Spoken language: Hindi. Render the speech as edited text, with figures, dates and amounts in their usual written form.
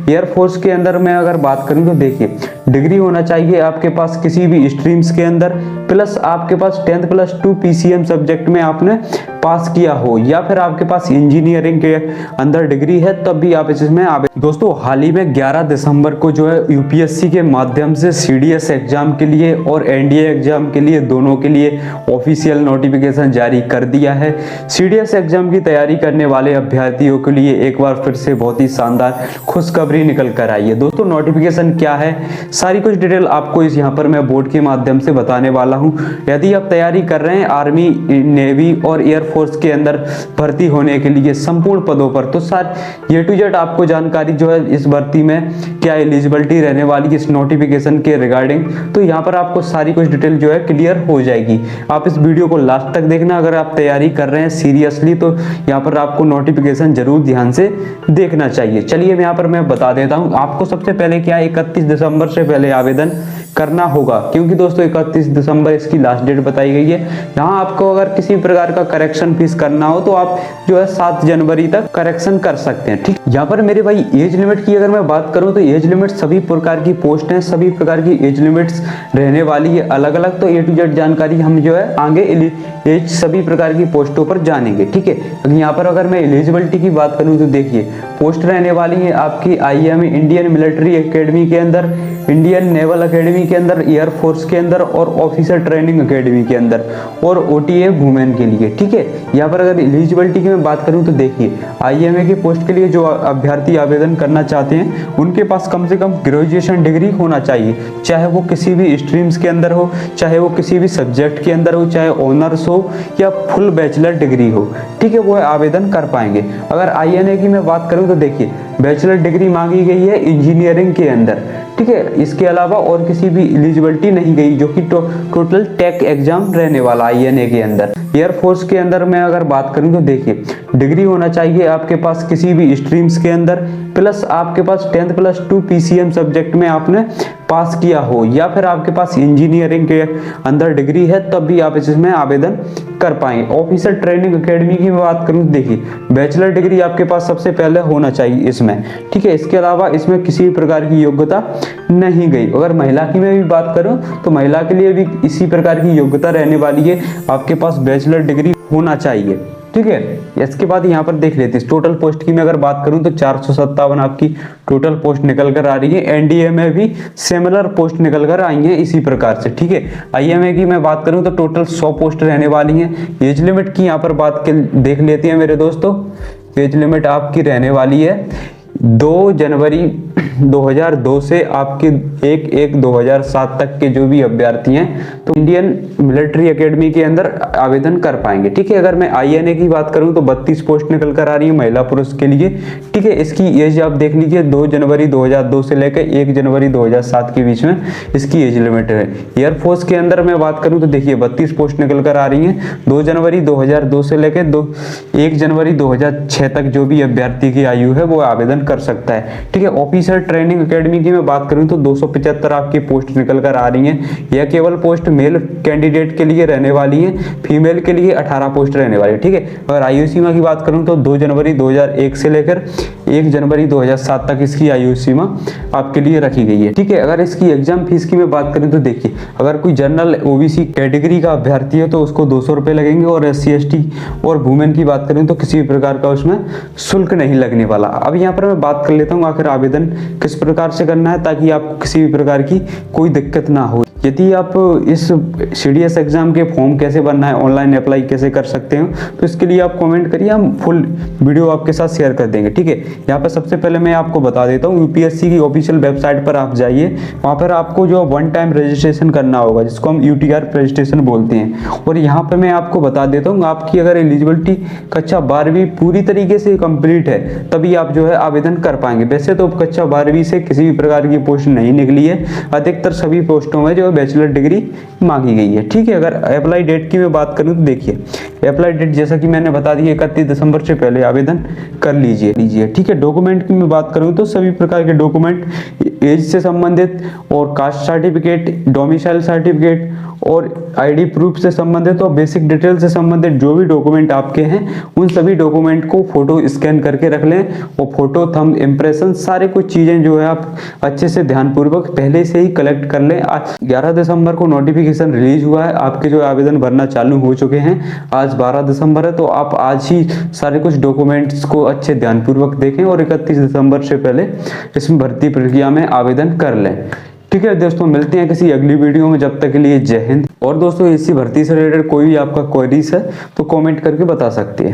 एयरफोर्स के अंदर मैं अगर बात करूं तो देखिए डिग्री होना चाहिए आपके पास किसी भी स्ट्रीम्स के अंदर, प्लस आपके पास 10+2 पीसीएम सब्जेक्ट में आपने पास किया हो, या फिर आपके पास इंजीनियरिंग के अंदर डिग्री है तब भी आप इसमें आवेदन। दोस्तों हाल ही में 11 दिसंबर को जो है यूपीएससी के माध्यम से सीडीएस एग्जाम के लिए और एनडीए एग्जाम के लिए दोनों के लिए ऑफिशियल नोटिफिकेशन जारी कर दिया है। सीडीएस एग्जाम की तैयारी करने वाले अभ्यर्थियों के लिए एक बार फिर से बहुत ही शानदार खुशखबरी निकल कर आई है। दोस्तों नोटिफिकेशन क्या है, सारी कुछ डिटेल आपको इस यहाँ पर मैं बोर्ड के माध्यम से बताने वाला हूँ। यदि आप तैयारी कर रहे हैं आर्मी, नेवी और एयरफोर्स के अंदर भर्ती होने के लिए संपूर्ण पदों पर, तो सर ए टू जेड आपको जानकारी जो है इस भर्ती में क्या एलिजिबिलिटी रहने वाली इस नोटिफिकेशन के रिगार्डिंग, तो यहाँ पर आपको सारी कुछ डिटेल जो है क्लियर हो जाएगी। आप इस वीडियो को लास्ट तक देखना। अगर आप तैयारी कर रहे हैं सीरियसली तो यहाँ पर आपको नोटिफिकेशन जरूर ध्यान से देखना चाहिए। चलिए मैं यहाँ पर मैं बता देता हूँ आपको। सबसे पहले क्या 31 दिसंबर से पहले आवेदन करना होगा, क्योंकि दोस्तों 31 दिसंबर इसकी लास्ट डेट बताई गई है। यहाँ आपको अगर किसी प्रकार का करेक्शन फीस करना हो तो आप जो है 7 जनवरी तक करेक्शन कर सकते हैं। ठीक, यहाँ पर मेरे भाई एज लिमिट की अगर मैं बात करूँ तो एज लिमिट सभी प्रकार की पोस्ट हैं, सभी प्रकार की एज लिमिट्स रहने वाली है अलग अलग। तो ए टू जेड जानकारी हम जो है आगे एज सभी प्रकार की पोस्टों पर जानेंगे। ठीक है, यहाँ पर अगर मैं एलिजिबिलिटी की बात करूँ तो देखिए पोस्ट रहने वाली है आपकी आईएमए इंडियन मिलिट्री एकेडमी के अंदर, इंडियन नेवल एकेडमी के अंदर, एयरफोर्स के अंदर और ऑफिसर ट्रेनिंग एकेडमी के अंदर और ओटीए वुमेन के लिए। ठीक है, यहाँ पर अगर एलिजिबिलिटी की मैं बात करूँ तो देखिए आईएमए की पोस्ट के लिए जो अभ्यर्थी आवेदन करना चाहते हैं उनके पास कम से कम ग्रेजुएशन डिग्री होना चाहिए, चाहे वो किसी भी स्ट्रीम्स के अंदर हो, चाहे वो किसी भी सब्जेक्ट के अंदर हो, चाहे ऑनर्स हो या फुल बैचलर डिग्री हो। ठीक है, वो आवेदन कर पाएंगे। अगर आईएनए की मैं बात करूँ तो देखिए बैचलर डिग्री मांगी गई है इंजीनियरिंग के अंदर। ठीक है, इसके अलावा और किसी भी एलिजिबिलिटी नहीं गई, जो कि टोटल टेक एग्जाम रहने वाला आईएनए के अंदर। एयरफोर्स के अंदर मैं अगर बात करूं तो देखिए डिग्री होना चाहिए आपके पास किसी भी स्ट्रीम्स के अंदर, प्लस आपके पास 10+2 पीसीएम सब्जेक्ट में आपने पास किया हो, या फिर आपके पास इंजीनियरिंग के अंदर डिग्री है तब भी आप इसमें आवेदन कर पाएंगे। ऑफिसर ट्रेनिंग एकेडमी की बात करूं तो देखिए बैचलर डिग्री आपके पास सबसे पहले होना चाहिए इसमें। ठीक है, इसके अलावा इसमें किसी भी प्रकार की योग्यता नहीं गई। अगर महिला की मैं भी बात करूं तो महिला के लिए भी इसी प्रकार की योग्यता रहने वाली है, आपके पास बैचलर डिग्री होना चाहिए। ठीक है, इसके बाद यहाँ पर देख लेते हैं टोटल पोस्ट की मैं अगर बात करूं तो 457 आपकी टोटल पोस्ट निकल कर आ रही है। एनडीए में भी सिमिलर पोस्ट निकल कर आई हैं इसी प्रकार से। ठीक है, आईएमए की मैं बात करूं तो टोटल 100 पोस्ट रहने वाली हैं। एज लिमिट की यहाँ पर बात देख लेते हैं मेरे दोस्तों। एज लिमिट आपकी रहने वाली है 2 जनवरी 2002 से आपके 1/1/2007 तक के जो भी अभ्यर्थी हैं तो इंडियन मिलिट्री एकेडमी के अंदर आवेदन कर पाएंगे। ठीक है, अगर मैं आईएनए की बात करूं तो 32 पोस्ट निकल कर आ रही है महिला पुरुष के लिए। ठीक है, इसकी एज आप देख लीजिए 2 जनवरी 2002 से लेकर 1 जनवरी 2007 के बीच में इसकी एज लिमिट है। एयरफोर्स के अंदर मैं बात करूं तो देखिए 32 पोस्ट निकल कर आ रही है 2 जनवरी 2002 से लेकर 1 जनवरी 2006 तक जो भी अभ्यर्थी की आयु है वो आवेदन कर सकता है। ठीक है, ऑफिसर ट्रेनिंग एकेडमी की मैं बात करूं तो 275 आपकी पोस्ट निकल कर आ रही हैं। यह केवल पोस्ट मेल कैंडिडेट के लिए रहने वाली है, फीमेल के लिए 18 पोस्ट रहने वाली है। ठीक है, अगर आयु सीमा की बात करूं तो 2 जनवरी 2001 से लेकर 1 जनवरी 2007 तक इसकी आयु सीमा आपके लिए रखी गई है। ठीक है, अगर इसकी एग्जाम फीस की मैं बात करूं तो देखिए अगर कोई जनरल ओबीसी कैटेगरी का अभ्यर्थी है तो उसको 200 रुपये लगेंगे, और SC ST और वुमेन की बात करें तो किसी भी प्रकार का उसमें शुल्क नहीं लगने वाला। अब यहाँ पर मैं बात कर लेता हूँ आखिर आवेदन किस प्रकार से करना है ताकि आपको किसी भी प्रकार की कोई दिक्कत ना हो। यदि आप इस सीडीएस एग्जाम के फॉर्म कैसे भरना है, ऑनलाइन अप्लाई कैसे कर सकते हो, तो इसके लिए आप कमेंट करिए, हम फुल वीडियो आपके साथ शेयर कर देंगे। ठीक है, यहाँ पर सबसे पहले मैं आपको बता देता हूँ यूपीएससी की ऑफिशियल वेबसाइट पर आप जाइए, वहाँ पर आपको जो 1 टाइम रजिस्ट्रेशन करना होगा जिसको हम UTR रजिस्ट्रेशन बोलते हैं। और यहाँ पर मैं आपको बता देता हूँ आपकी अगर एलिजिबिलिटी कक्षा 12वीं पूरी तरीके से कंप्लीट है तभी आप जो है आवेदन कर पाएंगे। वैसे तो कक्षा 12वीं से किसी भी प्रकार की पोस्ट नहीं निकली है, अधिकतर सभी पोस्टों में जो बैचलर डिग्री मांगी गई है। ठीक है, अगर अप्लाई डेट की मैं बात करूं तो देखिए अप्लाई डेट जैसा कि मैंने बता दी 31 दिसंबर से पहले आवेदन कर लीजिए। ठीक है, डॉक्यूमेंट की मैं बात करूं तो सभी प्रकार के डॉक्यूमेंट, एज से संबंधित और कास्ट सर्टिफिकेट, डोमिसाइल सर्टिफिकेट और आईडी प्रूफ से संबंधित और बेसिक डिटेल से संबंधित जो भी डॉक्यूमेंट आपके हैं उन सभी डॉक्यूमेंट को फोटो स्कैन करके रख लें और फोटो, थंब इम्प्रेशन, सारे कुछ चीजें जो है आप अच्छे से ध्यानपूर्वक पहले से ही कलेक्ट कर लें। आज 11 दिसंबर को नोटिफिकेशन रिलीज हुआ है, आपके जो आवेदन भरना चालू हो चुके हैं। आज 12 दिसंबर है, तो आप आज ही सारे कुछ डॉक्यूमेंट्स को अच्छे ध्यानपूर्वक देखें और 31 दिसंबर से पहले इसमें भर्ती प्रक्रिया में आवेदन कर लें। ठीक है दोस्तों, मिलते हैं किसी अगली वीडियो में, जब तक के लिए जय हिंद। और दोस्तों इसी भर्ती से रिलेटेड कोई भी आपका क्वेरीज है तो कमेंट करके बता सकते हैं।